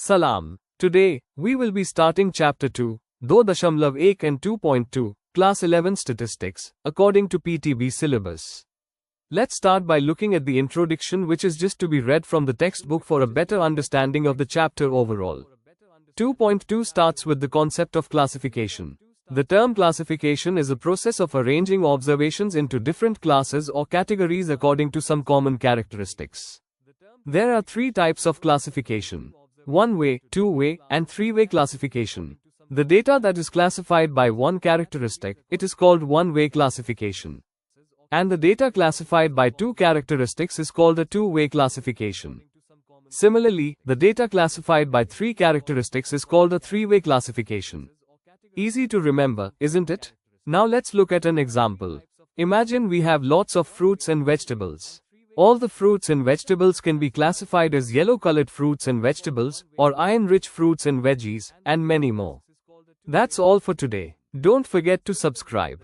Salam. Today, we will be starting Chapter 2, 2.1 and 2.2, Class 11 Statistics, according to PTB syllabus. Let's start by looking at the introduction, which is just to be read from the textbook for a better understanding of the chapter overall. 2.2 starts with the concept of classification. The term classification is a process of arranging observations into different classes or categories according to some common characteristics. There are three types of classification: one-way, two-way, and three-way classification. The data that is classified by one characteristic, it is called one-way classification. And the data classified by two characteristics is called a two-way classification. Similarly, the data classified by three characteristics is called a three-way classification. Easy to remember, isn't it? Now let's look at an example. Imagine we have lots of fruits and vegetables. All the fruits and vegetables can be classified as yellow-colored fruits and vegetables, or iron-rich fruits and veggies, and many more. That's all for today. Don't forget to subscribe.